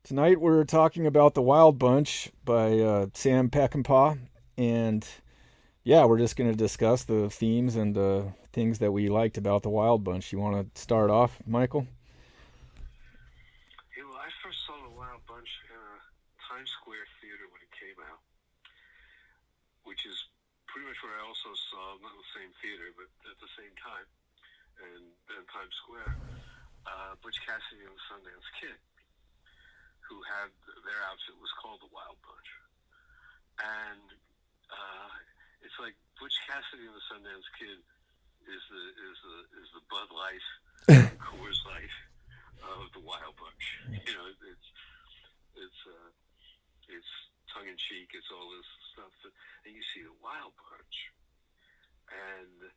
Tonight we're talking about The Wild Bunch by Sam Peckinpah, and yeah, we're just going to discuss the themes and the things that we liked about The Wild Bunch. You want to start off, Michael? Hey, well, I first saw the Wild Bunch in a Times Square theater when it came out, which is pretty much where I also saw, not the same theater, but at the same time, and Times Square, Butch Cassidy and the Sundance Kid, who had their outfit was called the Wild Bunch, and uh, it's like Butch Cassidy and the Sundance Kid is the Bud Light and Coors Light of the Wild Bunch. You know, it's it's tongue in cheek. It's all this stuff, and you see the Wild Bunch, and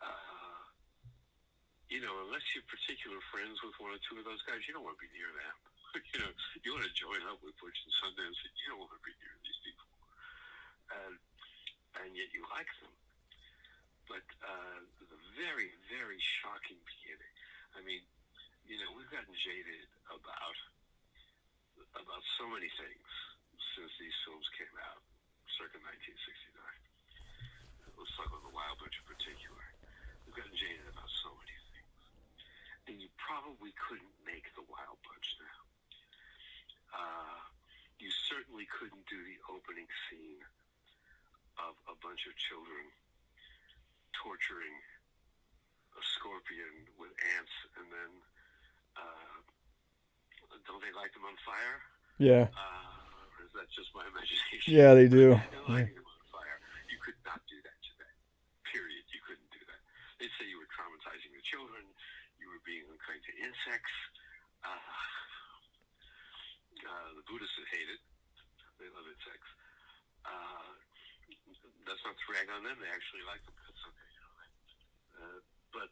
uh, unless you're particular friends with one or two of those guys, you don't want to be near them. You want to join up with Butch and Sundance, but you don't want to be near these people, and and yet you like them. But the very, very shocking beginning. I mean, we've gotten jaded about so many things since these films came out, circa 1969. Let's talk about the Wild Bunch in particular. We've gotten jaded about so many things, and you probably couldn't make the Wild Bunch now. You certainly couldn't do the opening scene of a bunch of children torturing a scorpion with ants, and then don't they light them on fire? Yeah. Or is that just my imagination? Yeah, they do. And Yeah. lighting them on fire. You could not do that today. Period. You couldn't do that. They'd say you were traumatizing the children. You were being unkind to insects. The Buddhists would hate it. They love insects. Uh, that's not to rag on them. They actually like them. That's okay. But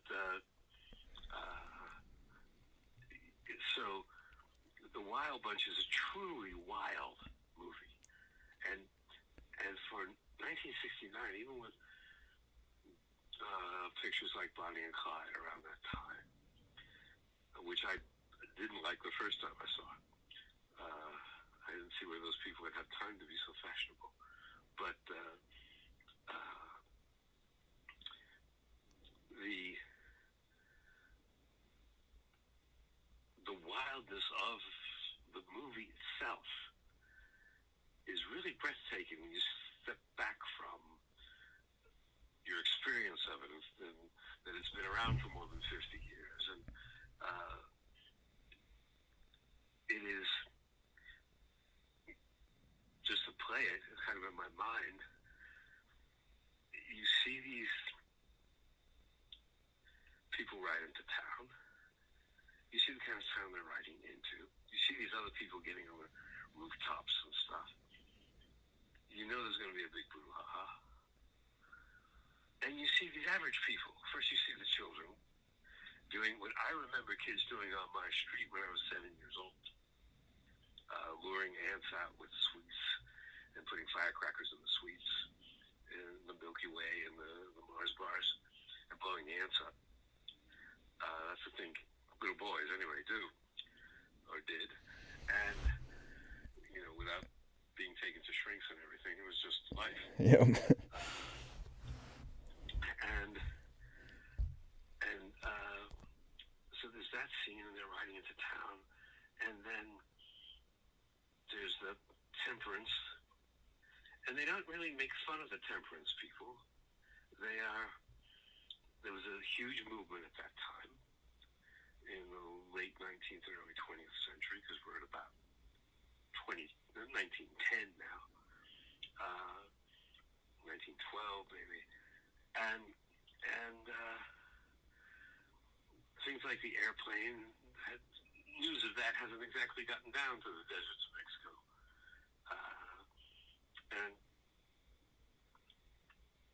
so the Wild Bunch is a truly wild movie, and for 1969, even with pictures like Bonnie and Clyde around that time, which I didn't like the first time I saw it. I didn't see where those people would have time to be so fashionable. But the the wildness of the movie itself is really breathtaking when you step back from your experience of it, and that it's been around for more than 50 years. And uh, it is just to play it kind of in my mind. You see these people ride into town. You see the kind of town they're riding into. You see these other people getting on the rooftops and stuff. You know there's going to be a big brouhaha. And you see these average people. First you see the children doing what I remember kids doing on my street when I was 7 years old. Luring ants out with sweets and putting firecrackers in the sweets in the Milky Way and the Mars bars and blowing the ants up. That's the thing little boys anyway do or did. And, without being taken to shrinks and everything, it was just life. Yeah. And so there's that scene, and they're riding into town, and then there's the temperance, and they don't really make fun of the temperance people. There was a huge movement at that time in the late 19th and early 20th century, because we're at about 1910 now, 1912 maybe, and things like the airplane. News of that hasn't exactly gotten down to the deserts of Mexico, and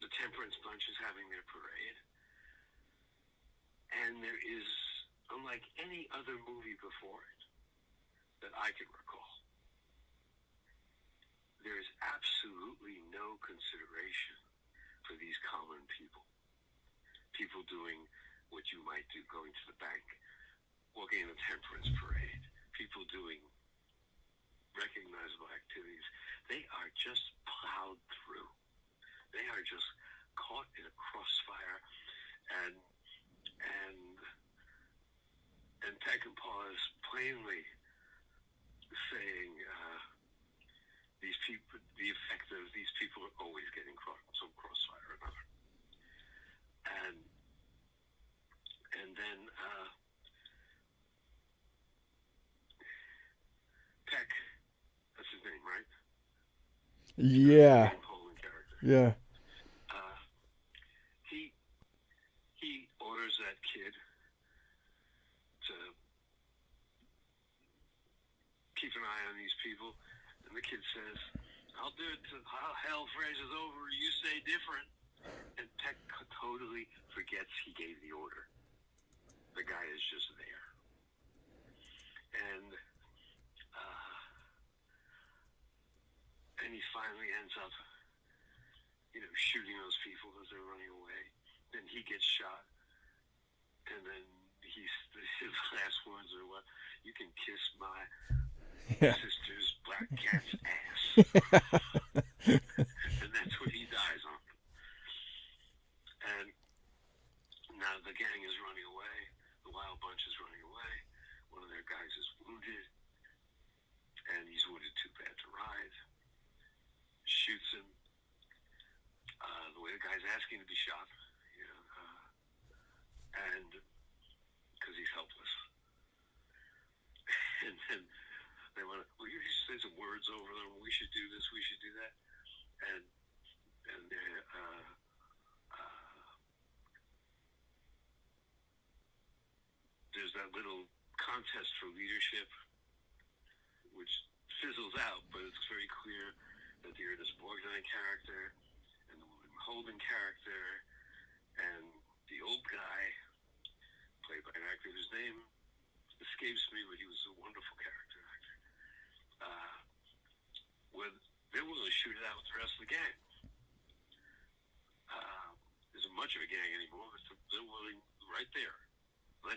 the Temperance Bunch is having their parade, and there is, unlike any other movie before it that I can recall, there is absolutely no consideration for these common people. People doing what you might do going to the bank, walking in the temperance parade, people doing recognizable activities, they are just plowed through. They are just caught in a crossfire, and and and Peckinpah is plainly saying these people, the effect of these people are always getting caught in some crossfire or another, and then Peck, that's his name, right? The Yeah. main Poland character. Yeah. Uh, he he orders that kid to keep an eye on these people, and the kid says, "I'll do it till hell freezes over. You say different." And Peck totally forgets he gave the order. The guy is just there, and he finally ends up, shooting those people as they're running away. Then he gets shot, and then his last words are, "What? You can kiss my Yeah. sister's black cat's ass," and that's what he dies on. And now the gang is running away. The Wild Bunch is running away. One of their guys is wounded, and he's wounded too bad to ride. Shoots him. The way the guy's asking to be shot, and because he's helpless. And then they want to, well, you should say some words over them. We should do this. We should do that. And there's that little contest for leadership, which fizzles out, but it's very clear that the Ernest Borgnine character and the William Holden character and the old guy, played by an actor whose name escapes me, but he was a wonderful character actor, they're willing to shoot it out with the rest of the gang. There isn't much of a gang anymore, but they're willing right there. I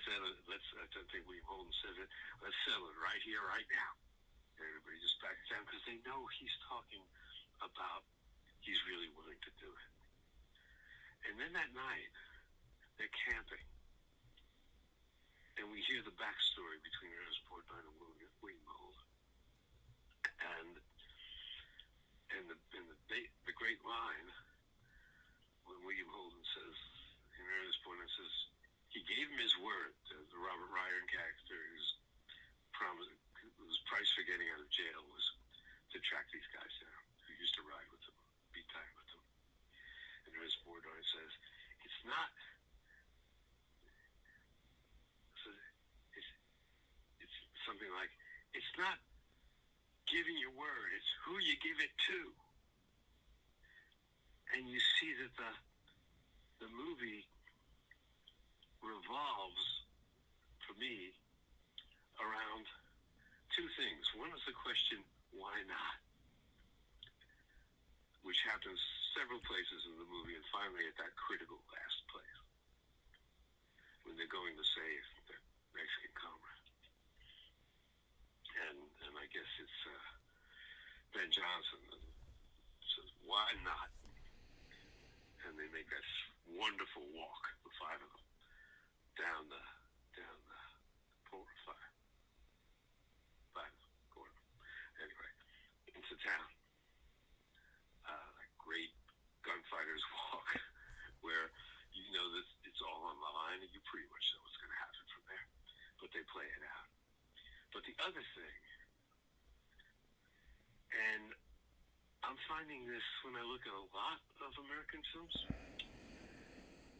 think William Holden says it, let's settle it right here, right now. Everybody just backs down because they know he's talking about he's really willing to do it. And then that night, they're camping, and we hear the backstory between Ernest Borgnine and William Holden. And the great line when William Holden says, and Ernest Borgnine says, he gave him his word, the Robert Ryan character whose price for getting out of jail was to track these guys down, who used to ride with them, be time with them. And Ernest Borgnine says, it's not, it's something like, it's not giving your word, it's who you give it to. And you see that the movie revolves, for me, around two things. One is the question, why not? Which happens several places in the movie, and finally at that critical last place, when they're going to save their Mexican comrade. And I guess it's Ben Johnson that says, why not? And they make that wonderful walk, the five of them, down the anyway, into town. Like great gunfighters walk, where you know that it's all on the line, and you pretty much know what's going to happen from there. But they play it out. But the other thing, and I'm finding this when I look at a lot of American films,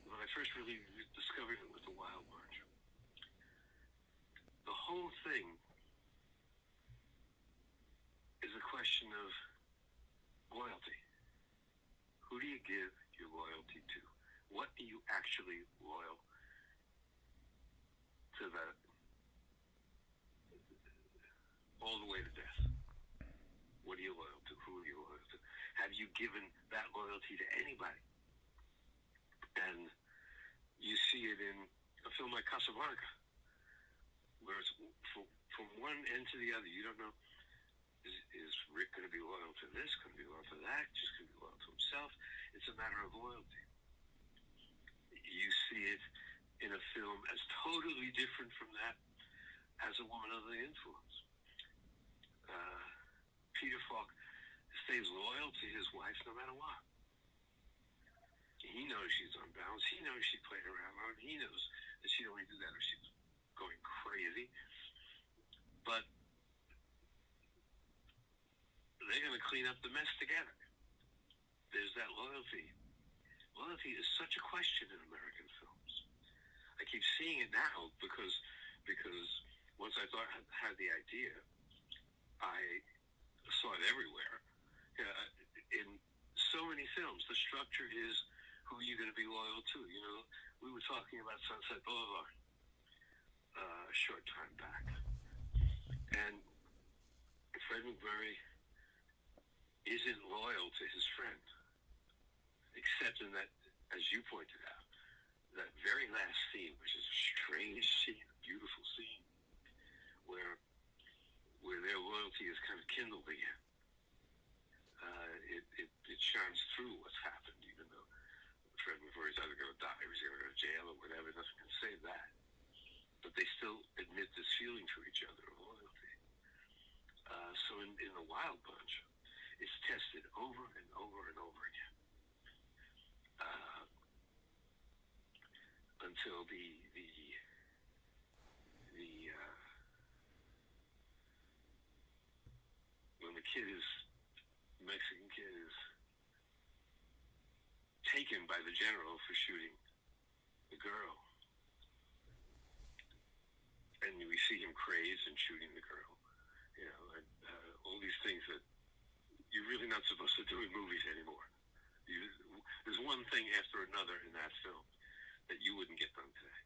when I first really discovered it with The Wild Bunch, the whole thing is a question of loyalty. Who do you give your loyalty to? What are you actually loyal to all the way to death? What are you loyal to? Who are you loyal to? Have you given that loyalty to anybody? And you see it in a film like Casablanca, where it's from one end to the other. You don't know, is Rick going to be loyal to this, going to be loyal to that, just going to be loyal to himself? It's a matter of loyalty. You see it in a film as totally different from that as a woman under the influence. Peter Falk stays loyal to his wife no matter what. He knows she's unbalanced. He knows she played around. He knows that she'd only do that if she's going crazy. But they're going to clean up the mess together. There's that loyalty. Loyalty is such a question in American films. I keep seeing it now because once I thought I had the idea, I saw it everywhere. In so many films, the structure is who you're going to be loyal to. You know, we were talking about Sunset Boulevard a short time back, and Fred MacMurray isn't loyal to his friend, except in that, as you pointed out, that very last scene, which is a strange scene, a beautiful scene, where their loyalty is kind of kindled again. It shines through what's happened, even though Fred MacMurray's either going to die or he's going to go to jail or whatever. Nothing can save that. But they still admit this feeling for each other of loyalty. So in the Wild Bunch, it's tested over and over and over again until when the Mexican kid is taken by the general for shooting the girl, and we see him crazed and shooting the girl. You know, and, all these things that you're really not supposed to do in movies anymore. There's one thing after another in that film that you wouldn't get done today.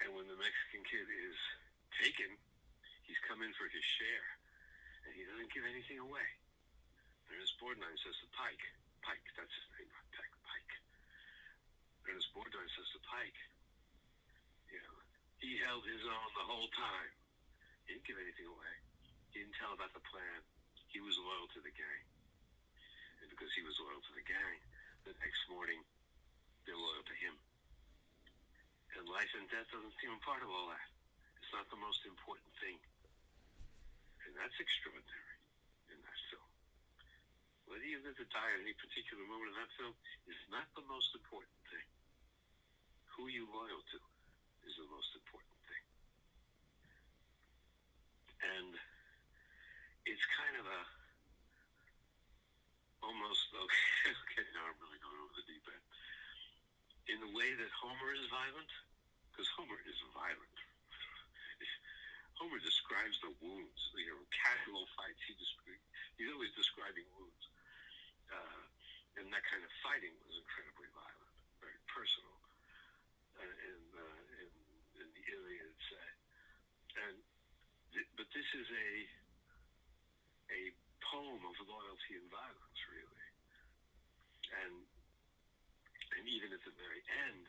And when the Mexican kid is taken, he's come in for his share, and he doesn't give anything away. Ernest Borgnine says to Pike, that's his name, not Pike. Ernest Borgnine says to Pike, you know, he held his own the whole time. He didn't give anything away. He didn't tell about the plan. He was loyal to the gang. And because he was loyal to the gang, the next morning, they're loyal to him. And life and death doesn't seem a part of all that. It's not the most important thing. And that's extraordinary in that film. Whether you live or die at any particular moment in that film is not the most important thing. Who you loyal to is the most important thing. And it's kind of almost, okay, now I'm really going over the deep end. In the way that Homer is violent, because Homer is violent. Homer describes the wounds, casual fights. He's always describing wounds. And that kind of fighting was incredibly violent, very personal. In the Iliad, say. But this is a poem of loyalty and violence, really. And even at the very end,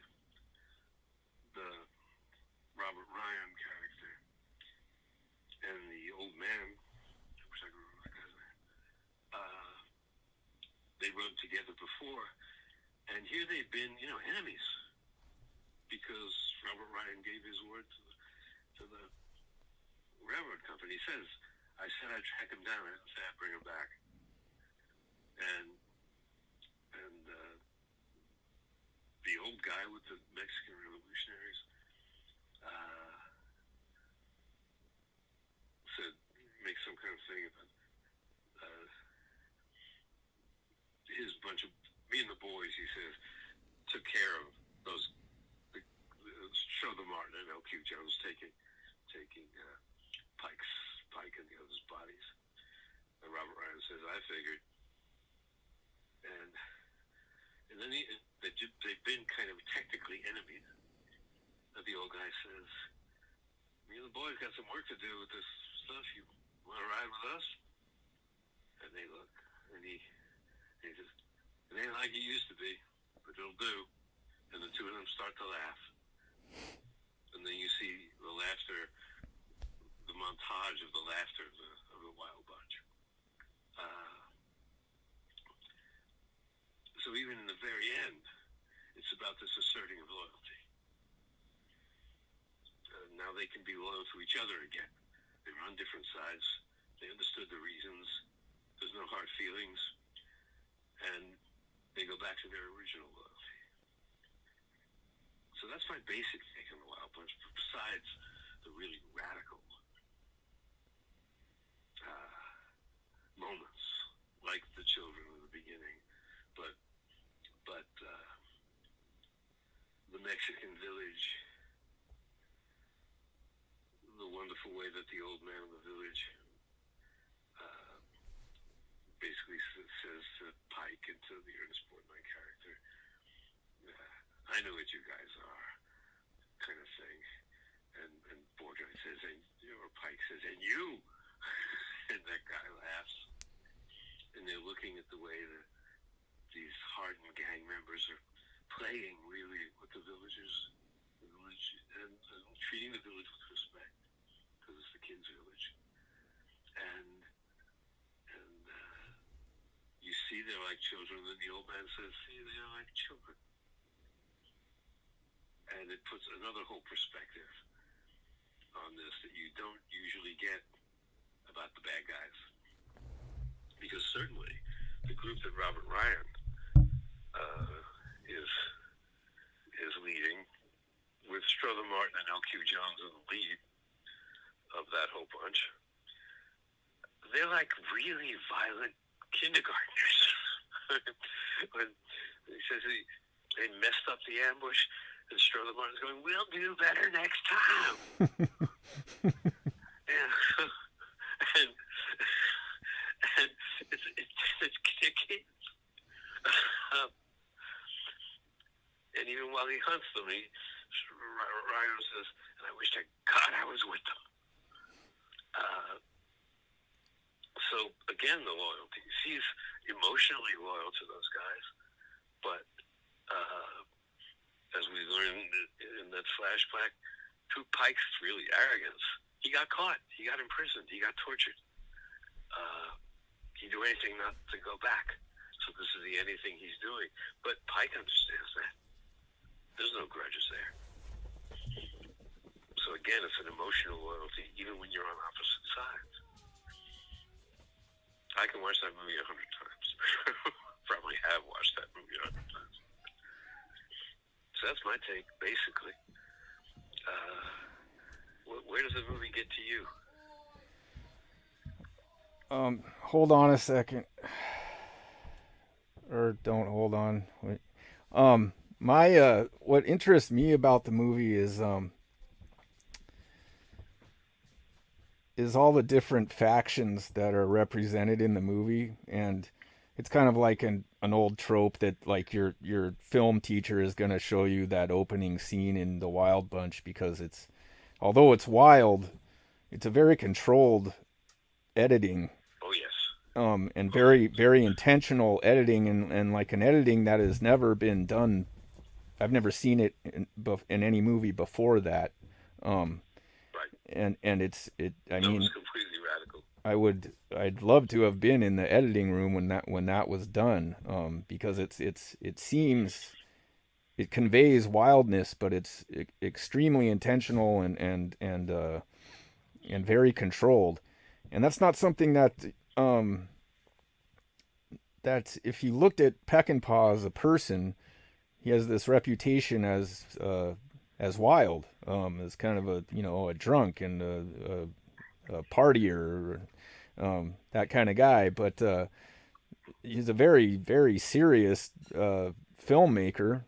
the Robert Ryan character and the old man, I wish I could remember that guy's name, they rode together before, and here they've been, enemies, because Robert Ryan gave his word to the railroad company. He says, I said I'd track him down. I didn't say I'd bring him back. And the old guy with the Mexican revolutionaries said, make some kind of thing about his bunch of, me and the boys, he says, took care of those, show the Martin and L.Q. Jones taking Pike and the others' bodies. And Robert Ryan says, I figured. And then they've been kind of technically enemies. And the old guy says, me and the boys got some work to do with this stuff. You want to ride with us? And they look, and he says, it ain't like it used to be, but it'll do. And the two of them start to laugh, and then you see the laughter, the montage of the laughter of the Wild Bunch. Uh, so even in the very end, it's about this asserting of loyalty. Now they can be loyal to each other again. They were on different sides. They understood the reasons. There's no hard feelings. And they go back to their original loyalty. So that's my basic take on the Wild Bunch, besides the really radical moments, like the children in the beginning. But the Mexican village, the wonderful way that the old man of the village basically says to Pike and to the Ernest Borgnine character, I know what you guys are, kind of thing. And Borgnine says, or Pike says, and you? And that guy laughs. And they're looking at the way that these hardened gang members are playing really with the villagers, and treating the village with respect, because it's the kids' village. And you see they're like children, and the old man says, see, they're like children. And it puts another whole perspective on this that you don't usually get about the bad guys. Because certainly the group that Robert Ryan is leading, with Strother Martin and L.Q. Jones in the lead of that whole bunch, they're like really violent kindergartners. When he says they messed up the ambush, and Strother Martin's going, we'll do better next time. and it's kids. And even while he hunts them, Ryan says, and I wish to God I was with them. So again, the loyalty. He's emotionally loyal to those guys, but as we learned in that flashback, to Pike's really arrogance, he got caught, he got imprisoned, he got tortured. He'd do anything not to go back. So this is the anything he's doing. But Pike understands that. There's no grudges there. So again, it's an emotional loyalty, even when you're on opposite sides. I can watch that movie 100 times. Probably have watched that movie 100 times. So that's my take, basically. Where does the movie get to you? Hold on a second. Or don't hold on. Wait. My what interests me about the movie is all the different factions that are represented in the movie, and it's kind of like an old trope that like your film teacher is going to show you that opening scene in The Wild Bunch, because it's, although it's wild, it's a very controlled editing. Oh yes. And very very intentional editing, and like an editing that has never been done. I've never seen it in any movie before that. Right. And it's I No, mean, it's completely radical. I'd love to have been in the editing room when that was done, because it seems, it conveys wildness, but it's extremely intentional and very controlled, and that's not something that if you looked at Peckinpah as a person, he has this reputation as wild, as kind of a drunk and a partier, that kind of guy. But he's a very very serious filmmaker.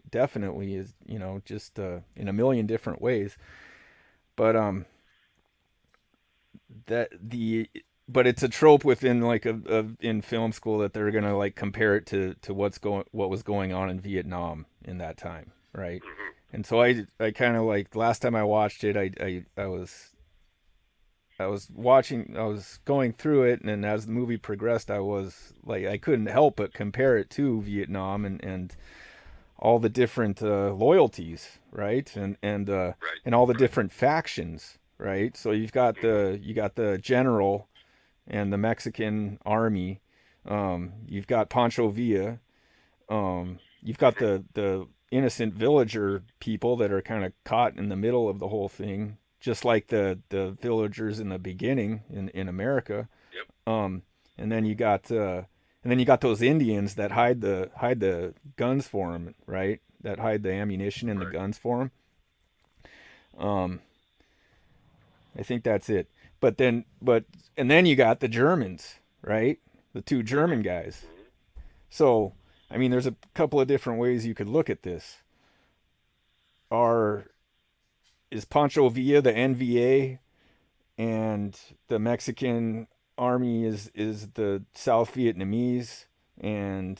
Definitely is, just in a million different ways. But that the but it's a trope within like in film school that they're gonna like compare it to what was going on in Vietnam in that time, right? Mm-hmm. And so I kind of like, last time I watched it, I was going through it, and as the movie progressed, I was like, I couldn't help but compare it to Vietnam, and all the different loyalties, right? Right. And all the Right. different factions, right? So Mm-hmm. you got the general and the Mexican army. You've got Pancho Villa. You've got Mm-hmm. the innocent villager people that are kind of caught in the middle of the whole thing, just like the villagers in the beginning in America. Yep. Um, and then you got those Indians that hide the guns for them, right? That hide the ammunition and the Right. guns for them. Um, I think that's it. But and then you got the Germans, right? The two Mm-hmm. German guys. Mm-hmm. So I mean, there's a couple of different ways you could look at this. Are is Pancho Villa the NVA and the Mexican army is the South Vietnamese, and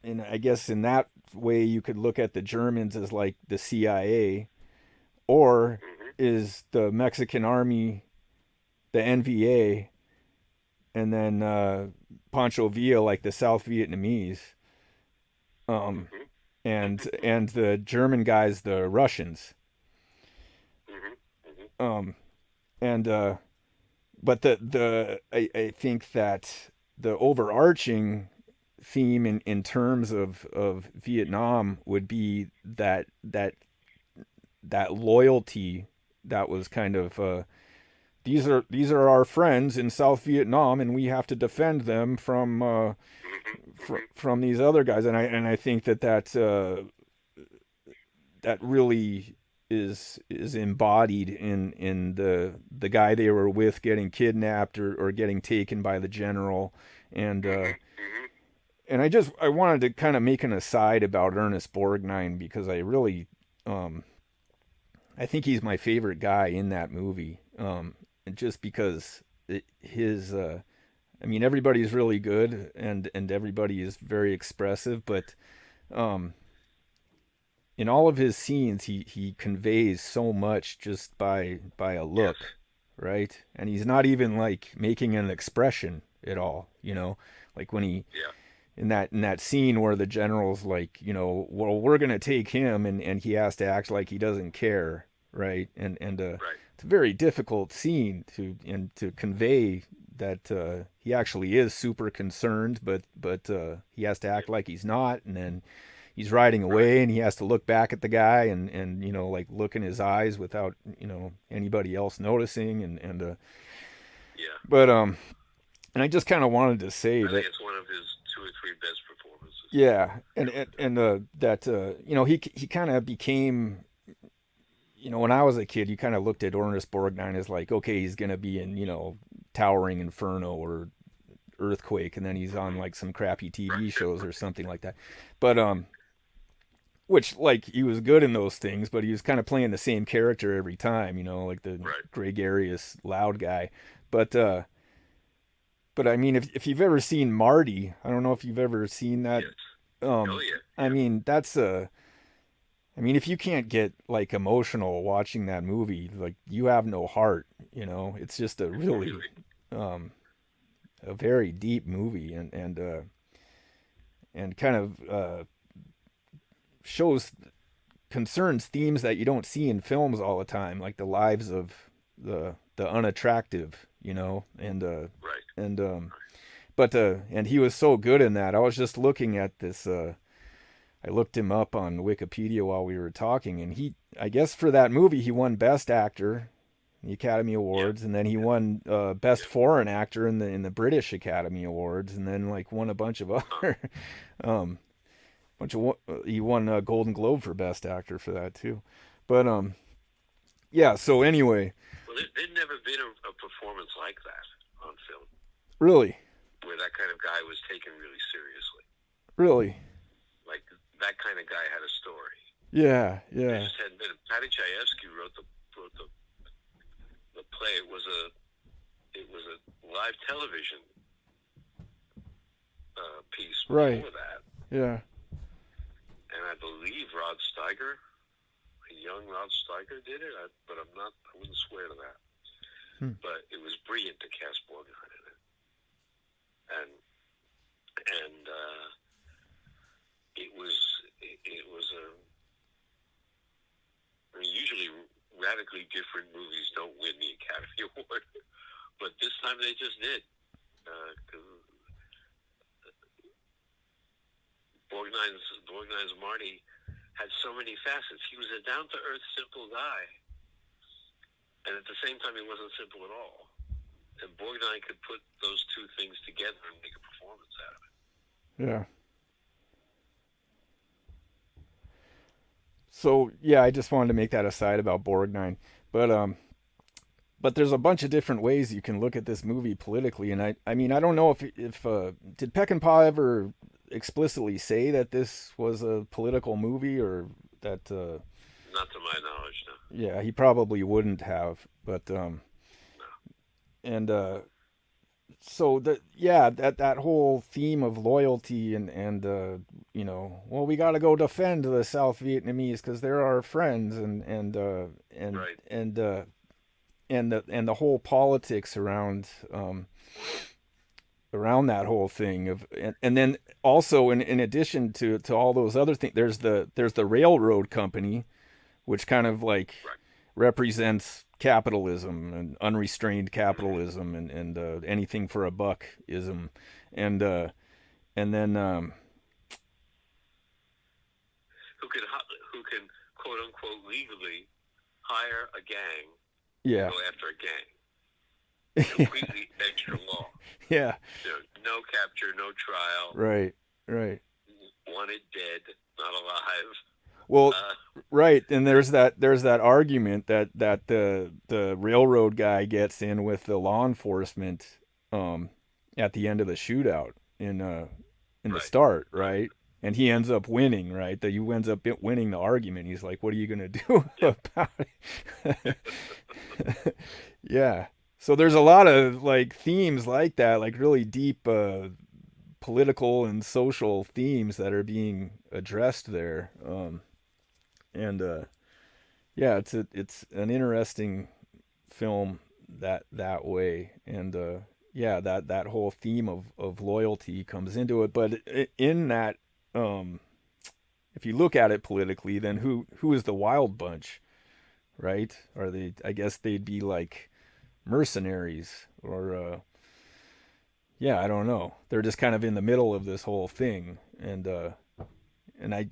I guess in that way you could look at the Germans as like the CIA, or Mm-hmm. is the Mexican army the NVA, and then Pancho Villa like the South Vietnamese, um, Mm-hmm. and the German guys the Russians, Mm-hmm. Mm-hmm. um, and but I think that the overarching theme in terms of Vietnam would be that loyalty that was kind of these are our friends in South Vietnam and we have to defend them Mm-hmm. Mm-hmm. from these other guys, and I think that really is embodied in the guy they were with getting kidnapped or getting taken by the general, and uh, Mm-hmm. Mm-hmm. and I wanted to kind of make an aside about Ernest Borgnine because I really um, I think he's my favorite guy in that movie, just because his I mean everybody's really good and everybody is very expressive, but um, in all of his scenes he conveys so much just by a Yes. look, right? And he's not even like making an expression at all, like when he Yeah. in that scene where the general's like, well, we're gonna take him, and he has to act like he doesn't care, right? And Right. it's a very difficult scene to convey that he actually is super concerned, but he has to act Yep. like he's not, and then he's riding Right. away and he has to look back at the guy and like look in his eyes without anybody else noticing, and Yeah. but and I just kind of wanted to say I think that, it's one of his two or three best performances. yeah, Yeah. and that he kind of became, when I was a kid, you kind of looked at Ernest Borgnine as like, okay, he's gonna be in Towering Inferno or Earthquake, and then he's on Mm-hmm. like some crappy TV Right. shows or something like that, but which, like, he was good in those things, but he was kind of playing the same character every time, like the Right. gregarious loud guy. But but I mean, if you've ever seen Marty, I don't know if you've ever seen that. Yes. Oh um yeah. I Yeah. mean, I mean, if you can't get like emotional watching that movie, like, you have no heart. It's just a really Really. um a very deep movie, and kind of shows concerns themes that you don't see in films all the time, like the lives of the unattractive, Right. and but and he was so good in that. I was just looking at this. I looked him up on Wikipedia while we were talking, and I guess for that movie, he won Best Actor, in the Academy Yeah. Awards, and then he Yeah. won Best Yeah. Foreign Actor in the British Academy Awards, and then like won a bunch of Huh. other um, he won a Golden Globe for Best Actor for that too. But yeah. So anyway, Well, there'd never been a performance like that on film, really, where that kind of guy was taken really seriously. really, Like that kind of guy had a story. yeah, There yeah, just hadn't been. Patty Chayefsky wrote the play. It was a live television piece right, before that, yeah, and I believe Rod Steiger, a young Rod Steiger, did it. But I'm not. I wouldn't swear to that. hmm. But it was brilliant to cast Borgnine in it, and it was it was a I mean, usually radically different movies don't win the Academy Award, but this time they just did. Borgnine's Marty had so many facets. He was a down to earth, simple guy, and at the same time, he wasn't simple at all. And Borgnine could put those two things together and make a performance out of it. Yeah. So yeah, I just wanted to make that aside about Borgnine, but but there's a bunch of different ways you can look at this movie politically, and I mean I don't know if did Peckinpah ever explicitly say that this was a political movie or that Not to my knowledge, no. yeah, he probably wouldn't have, but No. and so that yeah, that whole theme of loyalty and you know, well, we got to go defend the South Vietnamese because they're our friends, and Right. and the whole politics around that whole thing of and then also in addition to all those other things, there's the railroad company, which kind of like Right. represents capitalism and unrestrained capitalism and anything for a buck ism, and and then Who can quote unquote legally hire a gang to yeah. go after a gang? Completely extra law. Yeah. No capture, no trial. Right. Right. Wanted dead, not alive. Well, right, and there's that argument that the railroad guy gets in with the law enforcement um at the end of the shootout in the Right. start, Right. right? And he ends up winning, right? That you ends up winning the argument. He's like, "What are you gonna do Yeah. about it?" Yeah. So there's a lot of like themes like that, like really deep political and social themes that are being addressed there. And yeah, it's an interesting film that way, and yeah, that whole theme of loyalty comes into it. But in that, um, if you look at it politically, then who is the Wild Bunch, right? Are they? I guess they'd be like mercenaries, or yeah, I don't know. They're just kind of in the middle of this whole thing, and I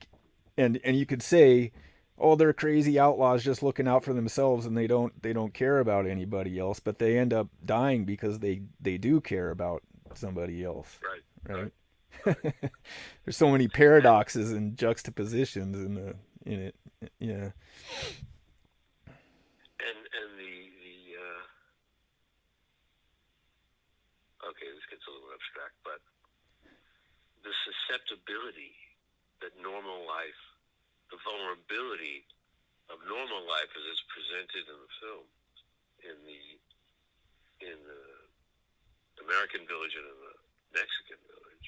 and you could say, oh, they're crazy outlaws just looking out for themselves, and they don't care about anybody else, but they end up dying because they do care about somebody else, Right. right? Right. Right. There's so many And paradoxes and juxtapositions in it. Yeah. and the okay, this gets a little abstract, but the susceptibility that normal life, the vulnerability of normal life as it's presented in the film, in the American village and in the Mexican village,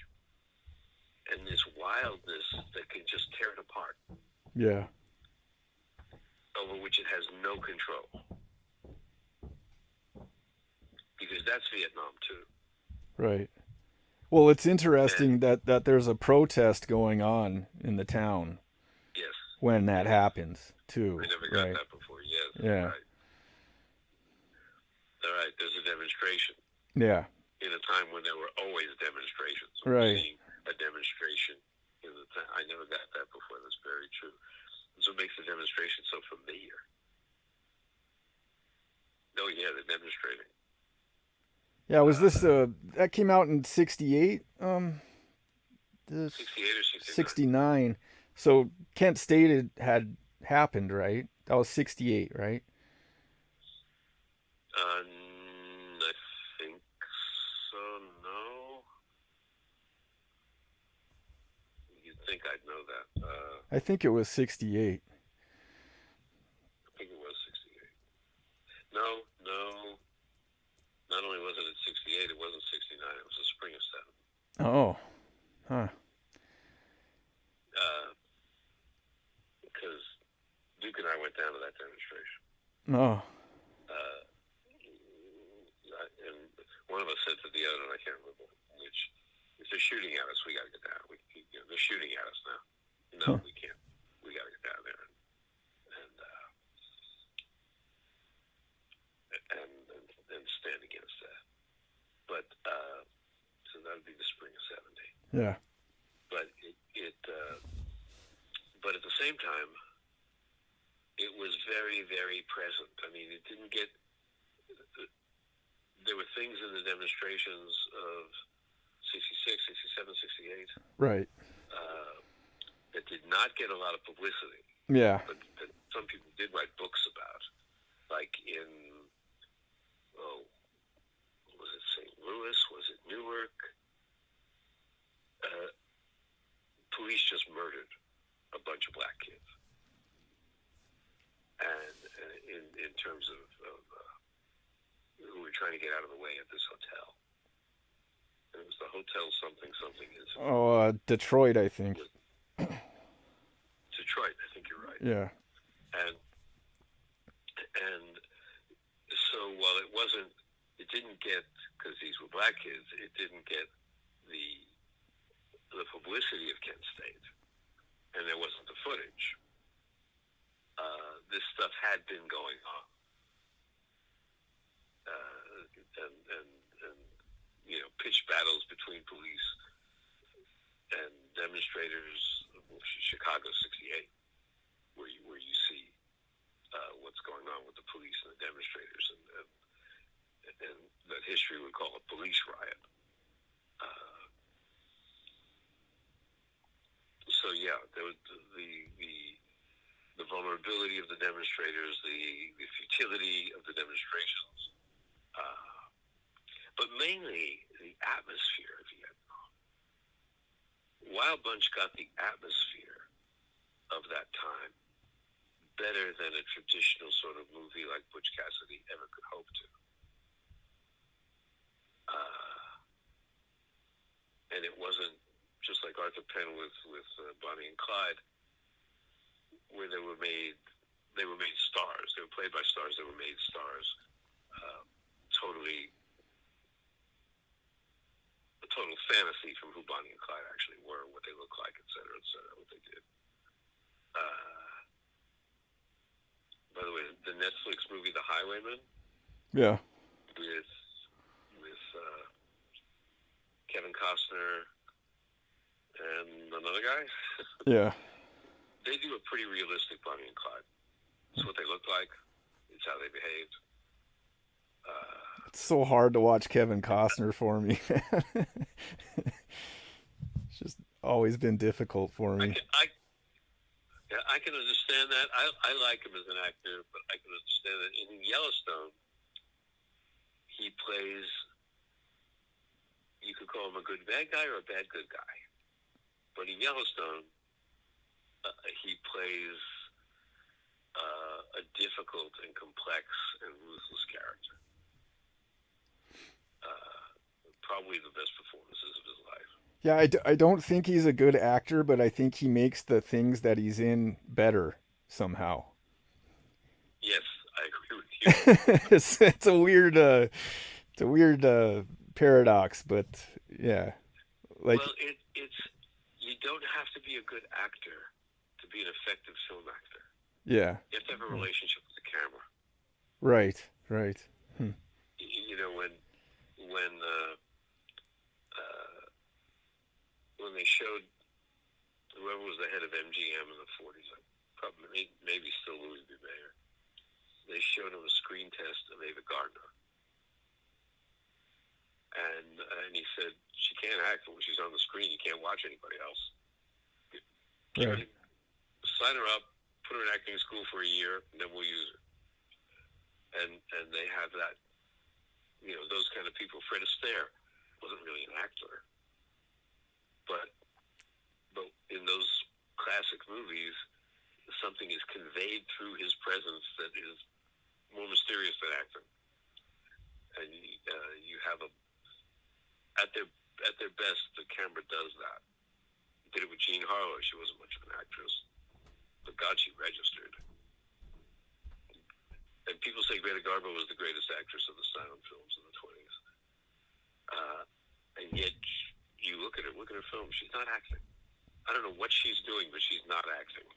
and this wildness that can just tear it apart, Yeah. over which it has no control, because that's Vietnam too. Right. Well, it's And interesting that there's a protest going on in the town yes, when that yes, happens I too, never got right? that before. Yes, Yeah. right, all right. There's a demonstration Yeah. in a time when there were always demonstrations. We're Right. seeing a demonstration in the time. I never got that before. That's very true. That's what makes the demonstration so familiar. Oh yeah, they're demonstrating. Yeah, was this that came out in 68? This 68 or 69? 69. So Kent State had happened, right? That was 68, right? I think so. No, you'd think I'd know that. I think it was 68. I think it was 68. No, no. Not only was it at 68, it wasn't 69. It was the spring of 7. Oh. Huh. Because Duke and I went down to that demonstration. Oh. Uh, and one of us said to the other, and I can't remember which, if they're shooting at us, we got to get down. We they're shooting at us now. No, Huh. we can't. We got to get down there and stand against that. But so that would be the spring of '70. Yeah. But but at the same time, it was very, very present. I mean, it didn't get. There were things in the demonstrations of '66, '67, '68 Right. that did not get a lot of publicity, Yeah. but that some people did write books about, like in was it St. Louis? Was it Newark? Uh, Police just murdered a bunch of black kids, and in terms of who were trying to get out of the way at this hotel. And it was the hotel something incident. Oh, Detroit, I think. Detroit, I think you're right. Yeah. And so while it didn't get, because these were black kids, it didn't get the publicity of Kent State, and there wasn't the footage. This stuff had been going on, and pitched battles between police and demonstrators. Chicago '68, where you see what's going on with the police and the demonstrators, and that history would call a police riot. So yeah, there was the vulnerability of the demonstrators, the futility of the demonstrations, but mainly the atmosphere of Vietnam. Wild Bunch got the atmosphere of that time better than a traditional sort of movie like Butch Cassidy ever could hope to. And it wasn't just like Arthur Penn with Bonnie and Clyde, where they were made stars. They were played by stars. They were made stars. A total fantasy from who Bonnie and Clyde actually were, what they look like, et cetera, what they did. By the way, the Netflix movie The Highwayman. Yeah. With Kevin Costner and another guy. Yeah. They do a pretty realistic Bonnie and Clyde. It's what they look like. It's how they behaved. It's so hard to watch Kevin Costner for me. It's just always been difficult for me. I can understand that. I like him as an actor, but I can understand that in Yellowstone, he plays. You could call him a good bad guy or a bad good guy, but in Yellowstone, he plays a difficult and complex and ruthless character. Probably the best performances of his life. Yeah, I don't think he's a good actor, but I think he makes the things that he's in better somehow. Yes, I agree with you. It's a weird paradox, but yeah, like well, it's you don't have to be a good actor to be an effective film actor. yeah, You have to have a relationship with the camera. right. When they showed whoever was the head of MGM in the '40s, probably maybe still Louis B. Mayer, they showed him a screen test of Ava Gardner, and he said she can't act when she's on the screen. You can't watch anybody else. Right. Sign her up, put her in acting school for a year, and then we'll use her. And they have that, those kind of people. Fred Astaire wasn't really an actor, but in those classic movies, something is conveyed through his presence that is more mysterious than acting. And you have at their best, the camera does that. Did it with Jean Harlow. She wasn't much of an actress, but God, she registered. And people say Greta Garbo was the greatest actress of the silent films in the '20s. And yet, you look at her film, she's not acting. I don't know what she's doing, but she's not acting,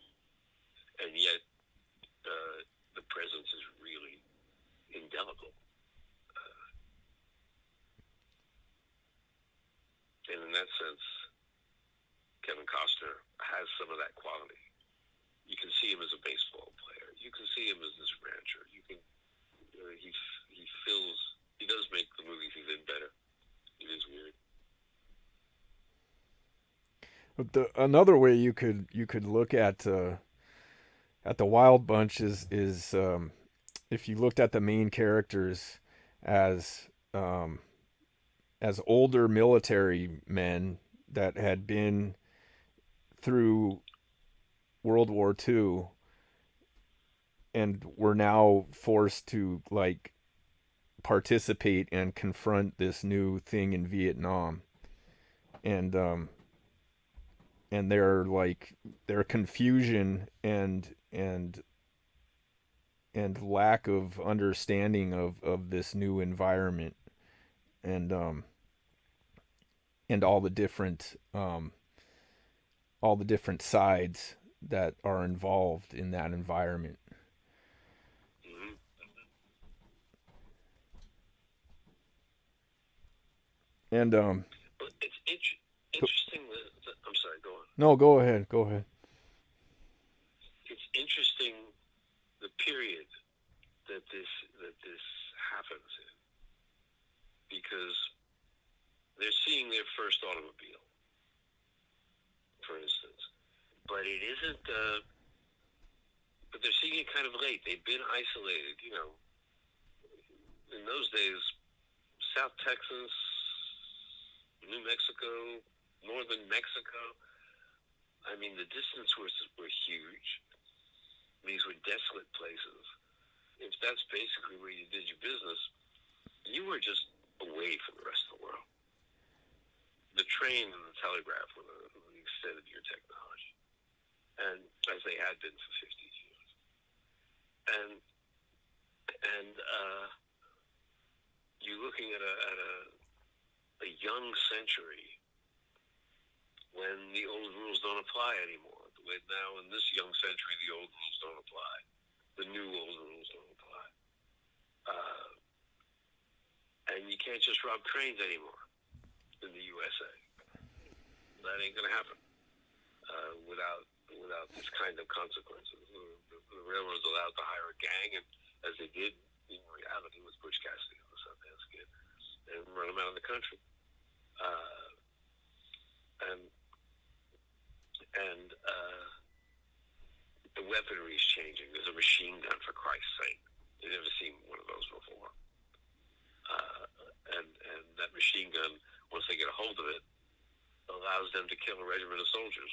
and yet the presence is really indelible. Uh, and in that sense, Kevin Costner has some of that quality. You can see him as a baseball player. You can see him as this rancher. You can he feels he does make the movies he's in better. It is weird. Another way you could look at the Wild Bunch is if you looked at the main characters as as older military men that had been through World War II and were now forced to like participate and confront this new thing in Vietnam, and their like their confusion and lack of understanding of this new environment, and and all the different sides that are involved in that environment. Mm-hmm. And But it's interesting that I'm sorry. Go on. no, go ahead, go ahead. It's interesting the period that this happens in because they're seeing their first automobile, for instance, but it isn't. But they're seeing it kind of late. They've been isolated. You know, in those days, South Texas, New Mexico, northern Mexico. I mean, the distance were huge. These were desolate places. If that's basically where you did your business, you were just away from the rest of the world. The train and the telegraph were the extent of your technology, and as they had been for 50 years. And you're looking at a young century when the old rules don't apply anymore. Now in this young century, the old rules don't apply. The new old rules don't apply. And you can't just rob trains anymore in the USA. That ain't gonna happen without this kind of consequences. The railroad's allowed to hire a gang, and as they did in reality with Butch Cassidy and the Sundance Kid, and run them out of the country. Uh, and and the weaponry is changing. There's a machine gun, for Christ's sake. You've never seen one of those before. And that machine gun, once they get a hold of it, allows them to kill a regiment of soldiers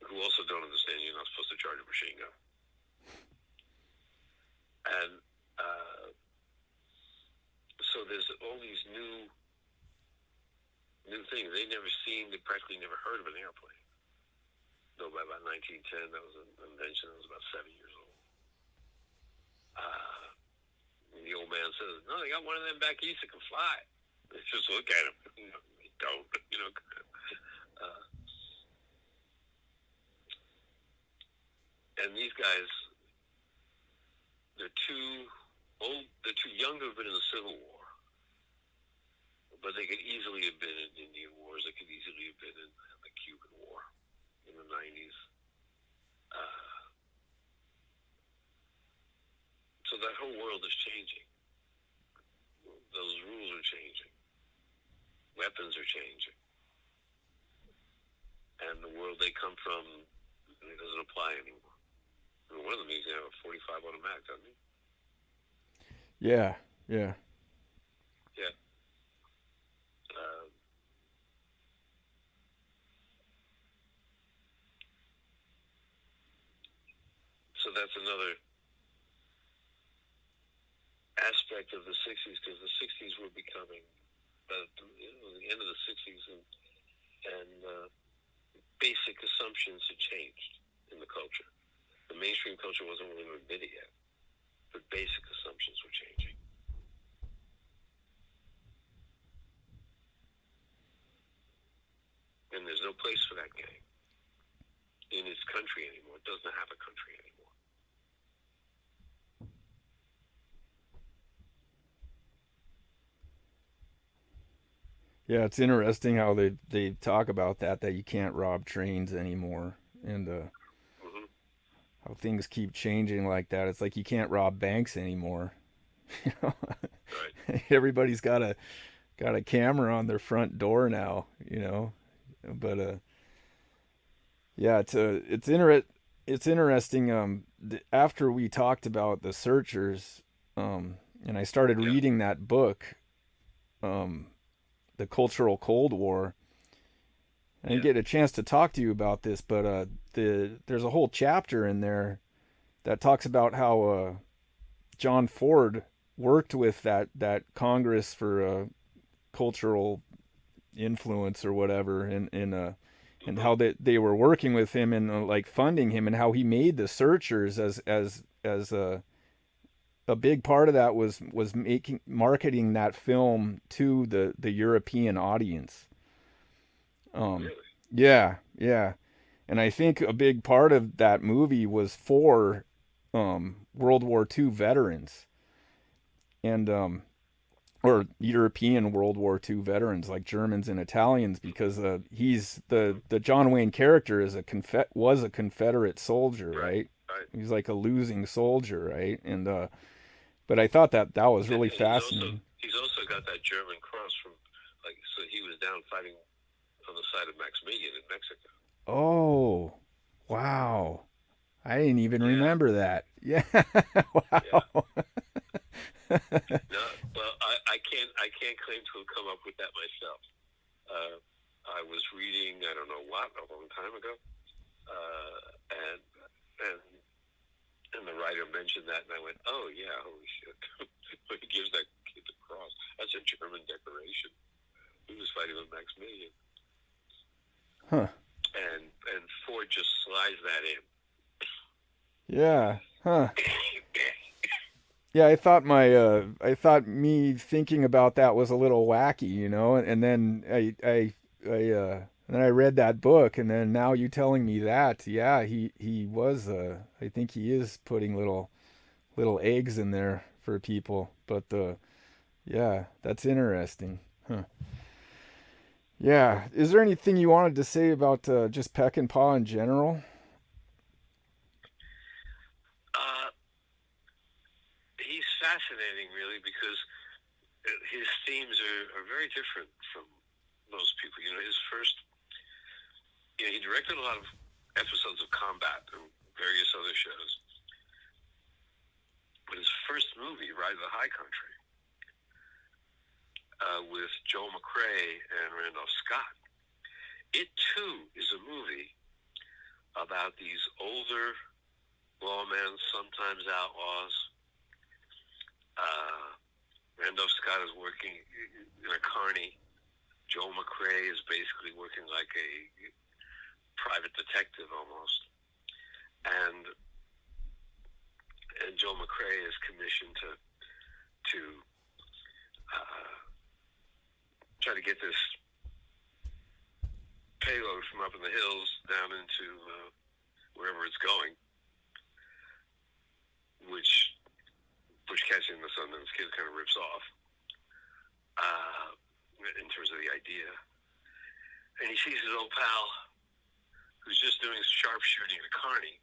who also don't understand you're not supposed to charge a machine gun. And so there's all these new things. They practically never heard of an airplane. Though by about 1910, that was an invention. I was about 7 years old. And the old man says, "No, they got one of them back east that can fly." They just look at him. No, they don't. You know. Uh, and these guys, they're too old. They're too young to have been in the Civil War, but they could easily have been in Indian Wars. They could easily have been in the Cuban War in the 90s. So that whole world is changing. Those rules are changing. Weapons are changing. And the world they come from, it doesn't apply anymore. I mean, one of them needs to have a 45 automatic, doesn't he? Yeah, yeah. Yeah. Uh, so that's another aspect of the 60s, because the 60s were becoming, the end of the 60s, and basic assumptions had changed in the culture. The mainstream culture wasn't willing to admit it yet, but basic assumptions were changing. and there's no place for that gang in its country anymore. It doesn't have a country anymore. Yeah, it's interesting how they talk about that you can't rob trains anymore, and Mm-hmm. how things keep changing like that. It's like you can't rob banks anymore. You know, Right. everybody's got a camera on their front door now. You know, but yeah, it's interesting. After we talked about the searchers, and I started Yeah. reading that book, um, the Cultural Cold War. I didn't Yeah. get a chance to talk to you about this, but there's a whole chapter in there that talks about how John Ford worked with that Congress for cultural influence or whatever, and Mm-hmm. how they were working with him and like funding him, and how he made the searchers as a big part of that was making marketing that film to the European audience. Um, Really? yeah, yeah, and I think a big part of that movie was for World War II veterans and or European World War II veterans like Germans and Italians, because he's Mm-hmm. the John Wayne character is was a Confederate soldier, Right. right? Right. He's like a losing soldier, right? And but I thought that was really And fascinating. he's also got that German cross from, like, so he was down fighting on the side of Maximilian in Mexico. Oh, wow. I didn't even Yeah. remember that. Yeah. Yeah. Wow. No, well, I can't claim to have come up with that myself. Uh, I was reading, I don't know what, a long time ago, uh, and and and the writer mentioned that, and I went, oh yeah, holy shit! He gives that kid the cross. That's a German decoration. He was fighting with Maximilian, Huh. and Ford just slides that in. Yeah. Huh. Yeah, I thought me thinking about that was a little wacky, you know, and then and then I read that book, and then now you telling me that, yeah, he was I think he is putting little eggs in there for people, but yeah, that's interesting. Huh. Yeah, is there anything you wanted to say about just Peck and Paw in general? Uh, he's fascinating, really, because his themes are very different from most people. You know, his first, you know, he directed a lot of episodes of Combat and various other shows. But his first movie, Ride the High Country, with Joel McCrea and Randolph Scott, it too is a movie about these older lawmen, sometimes outlaws. Uh, Randolph Scott is working in a carny. Joel McCrea is basically working like a private detective almost, and Joel McCrea is commissioned to uh, try to get this payload from up in the hills down into wherever it's going, which Catching the Sundance Kid kind of rips off uh, in terms of the idea. And he sees his old pal, who's just doing sharpshooting at Kearney,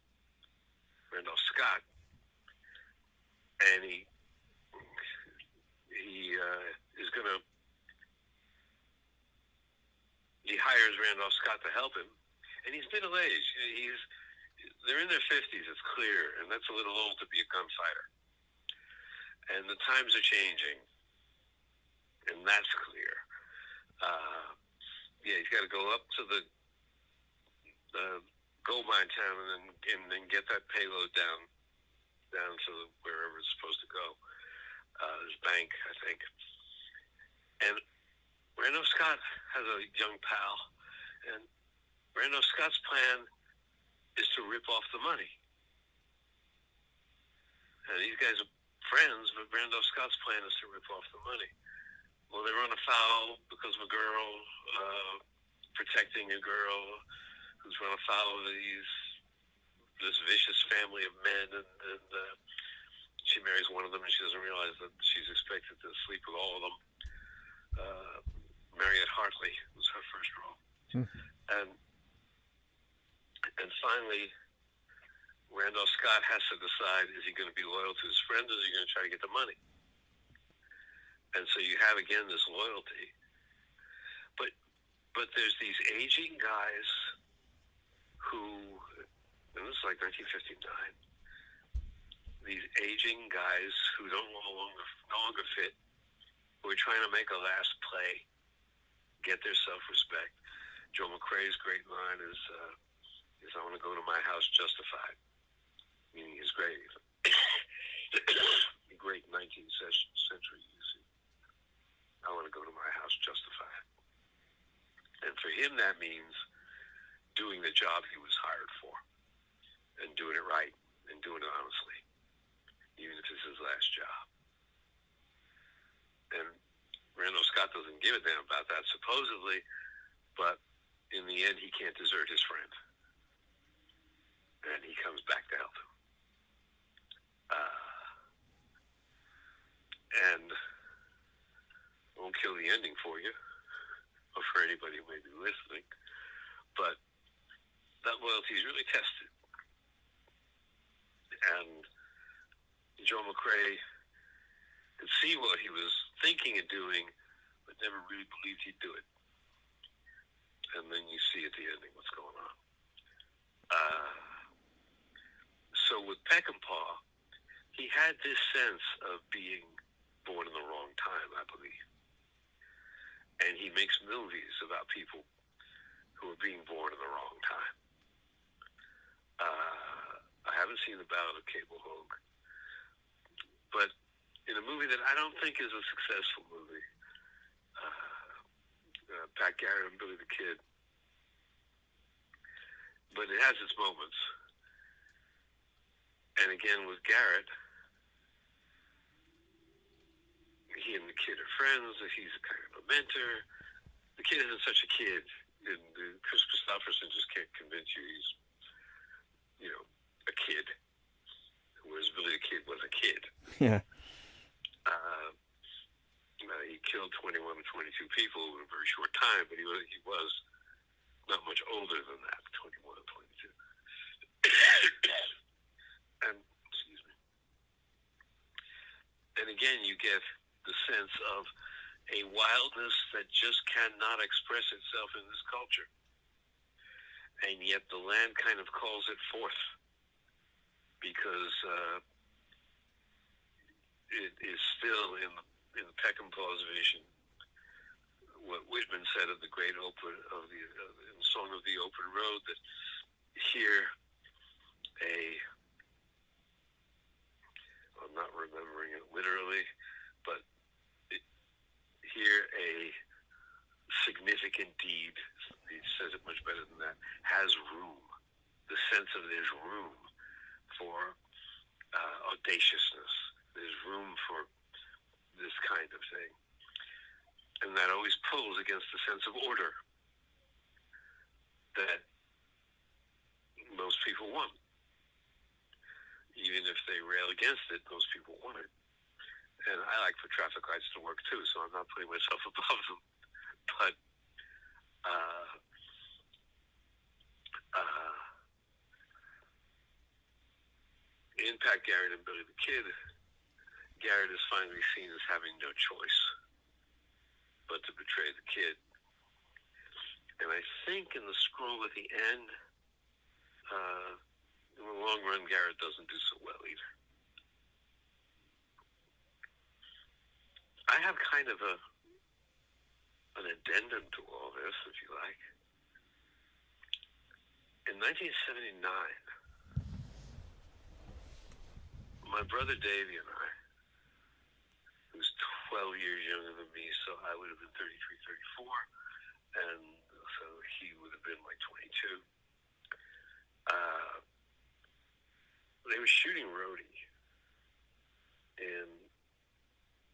Randolph Scott, and he is gonna he hires Randolph Scott to help him, and he's middle aged. They're in their 50s. It's clear, and that's a little old to be a gunfighter. And the times are changing, and that's clear. Yeah, he's got to go up to the gold mine town and then get that payload down to wherever it's supposed to go. His bank, I think. And Randolph Scott has a young pal, and Randolph Scott's plan is to rip off the money. And these guys are friends, but Randolph Scott's plan is to rip off the money. Well, they run afoul because of a girl. protecting a girl who's going to follow this vicious family of men, and she marries one of them, and she doesn't realize that she's expected to sleep with all of them. Marriott Hartley was her first role, Hmm. and finally, Randolph Scott has to decide: is he going to be loyal to his friend, or is he going to try to get the money? And so you have again this loyalty, but there's these aging guys who, and this is like 1959. These aging guys who no longer fit, who are trying to make a last play, get their self-respect. Joe McCrae's great line is I want to go to my house justified, meaning his grave. Great 19th century usage. I want to go to my house justified. And for him, that means doing the job he was hired for and doing it right and doing it honestly, even if it's his last job. And Randall Scott doesn't give a damn about that, supposedly, but in the end, he can't desert his friend. And he comes back to help him. And I won't kill the ending for you, or for anybody who may be listening, but that loyalty is really tested. And Joe McCrae could see what he was thinking of doing, but never really believed he'd do it. And then you see at the ending what's going on. So with Peckinpah, he had this sense of being born in the wrong time, I believe. And he makes movies about people who are being born in the wrong time. I haven't seen The Ballad of Cable Hogue, but in a movie that I don't think is a successful movie, Pat Garrett and Billy the Kid, but it has its moments. And again, with Garrett, he and the kid are friends. He's kind of a mentor. The kid isn't such a kid. And Chris Christopherson just can't convince you he's, a kid. Whereas Billy the Kid was a kid. Yeah. He killed 21 or 22 people in a very short time, but he was not much older than that, 21 or 22. And, excuse me. And again, you get the sense of a wildness that just cannot express itself in this culture. And yet the land kind of calls it forth because it is still in the Peckinpah's vision what Whitman said of the great open of the in the Song of the Open Road, that here I'm not remembering it literally, but here a significant deed, he says it much better than that, has room. The sense of there's room for audaciousness. There's room for this kind of thing. And that always pulls against the sense of order that most people want. Even if they rail against it, most people want it. And I like for traffic lights to work too, so I'm not putting myself above them. But in Pat Garrett and Billy the Kid, Garrett is finally seen as having no choice but to betray the kid. And I think in the scroll at the end, in the long run, Garrett doesn't do so well either. I have kind of an addendum to all this, if you like. In 1979, my brother Davey and I, who's 12 years younger than me, so I would have been 33, 34, and so he would have been like 22. They were shooting roadie in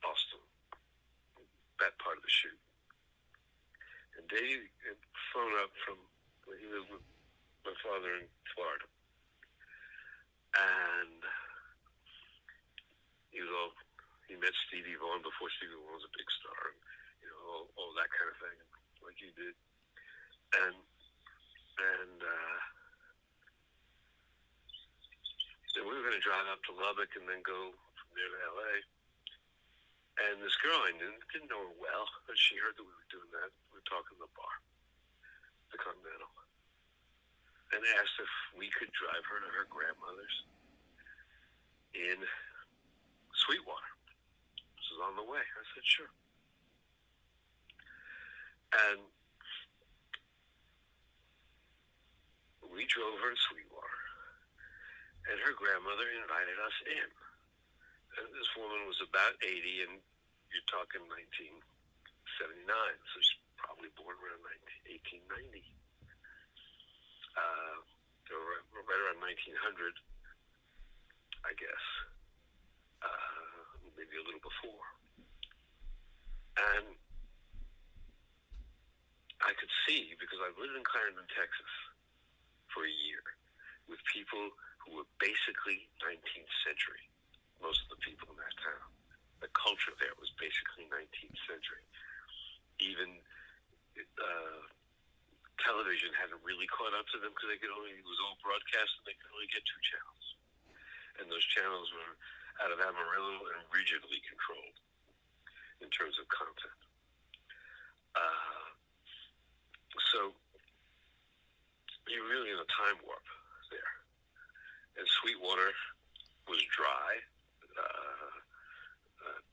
Boston, that part of the shoot. And Davey, phone up from when he was with my father in Florida, and he met Stevie Vaughan before Stevie Vaughan was a big star, and all that kind of thing, like you did, and then we were going to drive up to Lubbock and then go from there to L.A. And this girl I knew, didn't know her well, but she heard that we were doing that. We were talking in the bar, the Continental, and asked if we could drive her to her grandmother's in Sweetwater. This was on the way. I said, sure. And we drove her to Sweetwater, and her grandmother invited us in. And this woman was about 80, and you're talking 1979, so she's probably born around 1890. Or right around 1900, I guess. Maybe a little before. And I could see, because I lived in Clarendon, Texas for a year, with people who were basically 19th century. Most of the people in that town. The culture there was basically 19th century. Even television hadn't really caught up to them because it was all broadcast and they could only get 2 channels. And those channels were out of Amarillo and rigidly controlled in terms of content. So you're really in a time warp there. And Sweetwater was dry,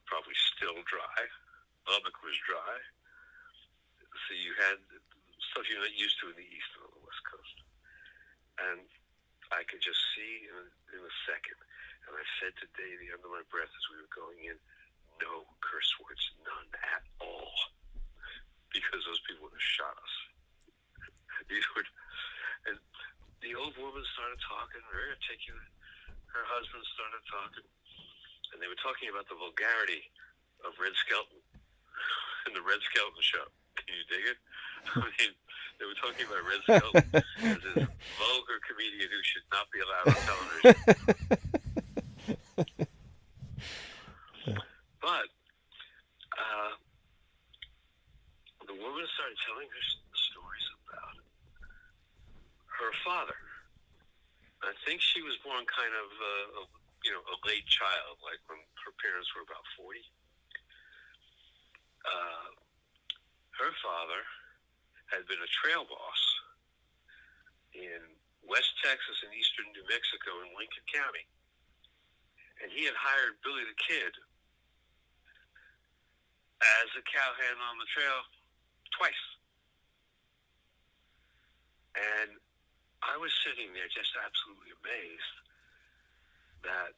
probably still dry. Lubbock was dry. So you had stuff you're not used to in the East and on the West Coast. And I could just see in a second. And I said to Davey under my breath as we were going in, no curse words, none at all. Because those people would have shot us. And the old woman started talking, very articulate. Her husband started talking. And they were talking about the vulgarity of Red Skelton in the Red Skelton show. Can you dig it? I mean, they were talking about Red Skelton as this vulgar comedian who should not be allowed on television. But the woman started telling her stories about her father. I think she was born kind of a late child, like when her parents were about 40. Her father had been a trail boss in West Texas and eastern New Mexico in Lincoln County. And he had hired Billy the Kid as a cowhand on the trail twice. And I was sitting there just absolutely amazed that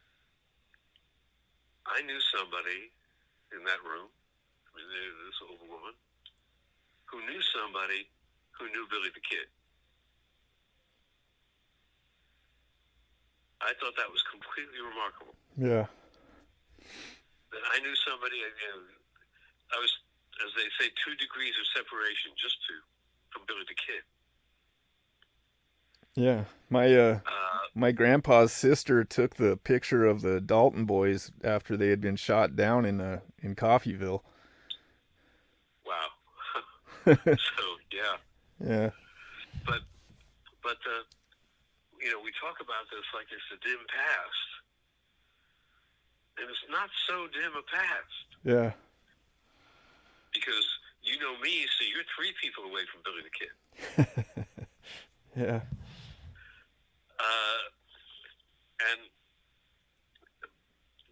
I knew somebody in that room, this old woman, who knew somebody who knew Billy the Kid. I thought that was completely remarkable. Yeah. That I knew somebody, I was, as they say, 2 degrees of separation from Billy the Kid. Yeah. My grandpa's sister took the picture of the Dalton boys after they had been shot down in Coffeyville. Wow. So yeah. Yeah. But we talk about this like it's a dim past, and it's not so dim a past. Yeah. Because you know me, so you're 3 people away from Billy the Kid. Yeah.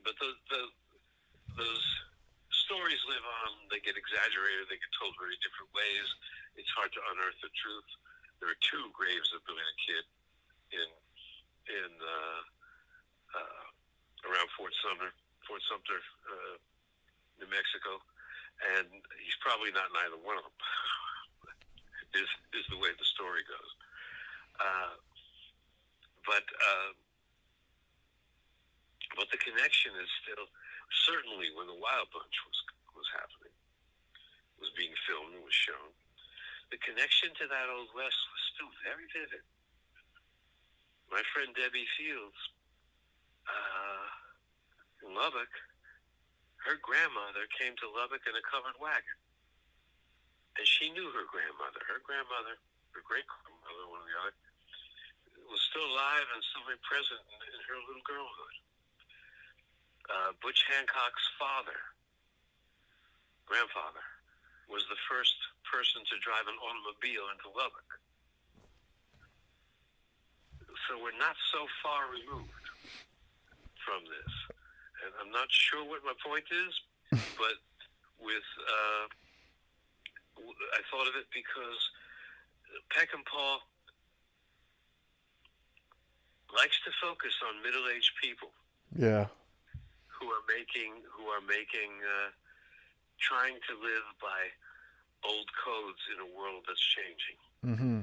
But those stories live on. They get exaggerated. They get told very different ways. It's hard to unearth the truth. There are 2 graves of Billy the Kid in around Fort Sumter, New Mexico, and he's probably not in either one of them. is the way the story goes. But the connection is still, certainly when the Wild Bunch was happening, was being filmed and was shown, the connection to that Old West was still very vivid. My friend Debbie Fields, in Lubbock, her grandmother came to Lubbock in a covered wagon. And she knew her grandmother. Her grandmother, her great-grandmother, one or the other, was still alive and still very present in her little girlhood. Butch Hancock's grandfather, was the first person to drive an automobile into Lubbock. So we're not so far removed from this. And I'm not sure what my point is, but with I thought of it because Peckinpah likes to focus on middle-aged people. Yeah. Who are making trying to live by old codes in a world that's changing. Mm-hmm.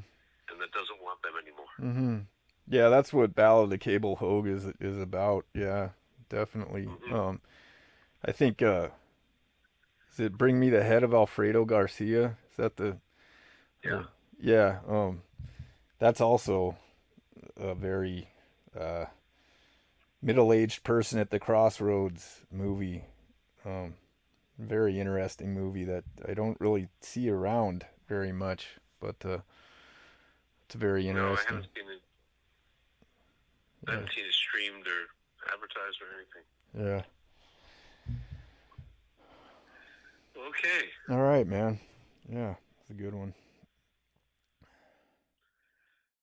And that doesn't want them anymore. Mm-hmm. Yeah, that's what Ballad of the Cable Hogue is about. Yeah, definitely. Mm-hmm. I think does it Bring Me the Head of Alfredo Garcia? Is that Yeah. yeah, that's also a very uh middle-aged person at the crossroads movie. Um Very interesting movie that I don't really see around very much, but it's very No, I interesting. haven't seen it. I Yeah. haven't seen it streamed or advertised or anything. Yeah. Okay. All right, man. Yeah, it's a good one.